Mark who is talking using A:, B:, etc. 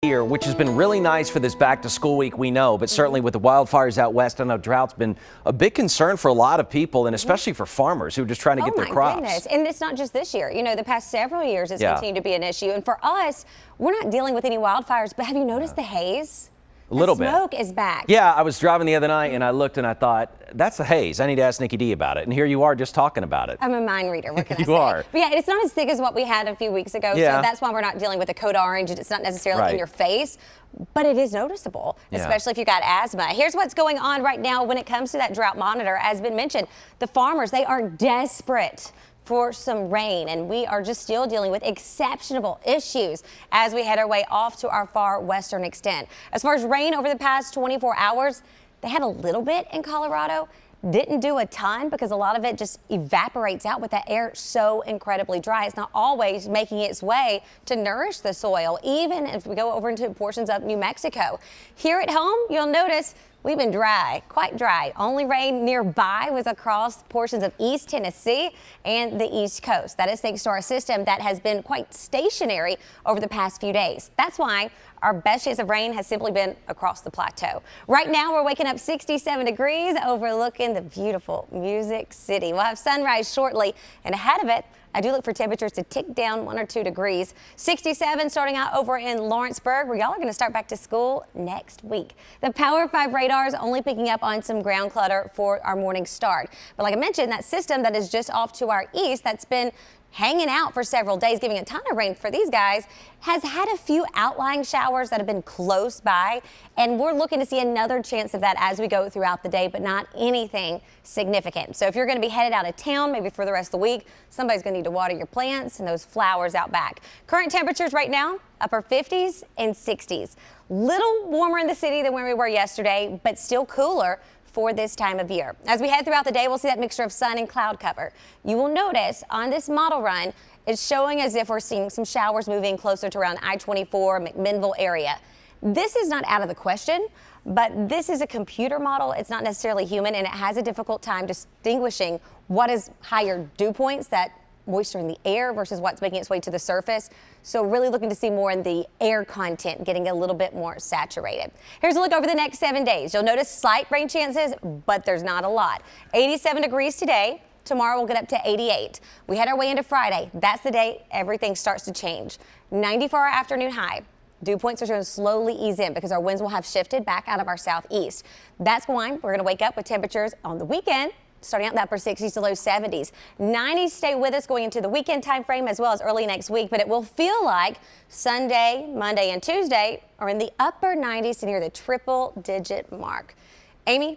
A: Here, which has been really nice for this back to school week, we know, but certainly with the wildfires out west, I know drought's been a big concern for a lot of people, and especially for farmers who are just trying to get their crops.
B: Oh my goodness, and it's not just this year. You know, the past several years it's continued to be an issue, and for us, we're not dealing with any wildfires, but have you noticed the haze?
A: A little bit.
B: Smoke is back.
A: Yeah, I was driving the other night and I looked and I thought, that's the haze. I need to ask Nikki-Dee about it. And here you are just talking about it.
B: I'm a mind reader. What can I say?
A: You are.
B: But yeah, it's not as thick as what we had a few weeks ago.
A: Yeah.
B: So that's why we're not dealing with a code orange. It's not necessarily in your face, but it is noticeable, especially if you've got asthma. Here's what's going on right now when it comes to that drought monitor. As been mentioned, the farmers, they are desperate for some rain, and we are just still dealing with exceptional issues as we head our way off to our far western extent. As far as rain over the past 24 hours, they had a little bit in Colorado. Didn't do a ton because a lot of it just evaporates out with that air so incredibly dry. It's not always making its way to nourish the soil, even if we go over into portions of New Mexico. Here at home, you'll notice we've been dry, quite dry. Only rain nearby was across portions of East Tennessee and the East Coast. That is thanks to our system that has been quite stationary over the past few days. That's why our best chance of rain has simply been across the plateau. Right now, we're waking up 67 degrees overlooking the beautiful Music City. We'll have sunrise shortly, and ahead of it, I do look for temperatures to tick down 1 or 2 degrees. 67 starting out over in Lawrenceburg, where y'all are going to start back to school next week. The Power 5 radar is only picking up on some ground clutter for our morning start. But like I mentioned, that system that is just off to our east that's been hanging out for several days, giving a ton of rain for these guys, has had a few outlying showers that have been close by, and we're looking to see another chance of that as we go throughout the day, but not anything significant. So if you're going to be headed out of town, maybe for the rest of the week, somebody's going to need to water your plants and those flowers out back. Current temperatures right now, upper 50s and 60s. Little warmer in the city than where we were yesterday, but still cooler for this time of year. As we head throughout the day, we'll see that mixture of sun and cloud cover. You will notice on this model run, it's showing as if we're seeing some showers moving closer to around I-24 McMinnville area. This is not out of the question, but this is a computer model. It's not necessarily human, and it has a difficult time distinguishing what is higher dew points, that moisture in the air, versus what's making its way to the surface. So really looking to see more in the air content, getting a little bit more saturated. Here's a look over the next 7 days. You'll notice slight rain chances, but there's not a lot. 87 degrees today. Tomorrow we'll get up to 88. We head our way into Friday. That's the day everything starts to change. 94 our afternoon high. Dew points are going to slowly ease in because our winds will have shifted back out of our southeast. That's why we're going to wake up with temperatures on the weekend starting out in the upper 60s to low 70s. 90s stay with us going into the weekend time frame as well as early next week, but it will feel like Sunday, Monday, and Tuesday are in the upper 90s to near the triple-digit mark. Amy,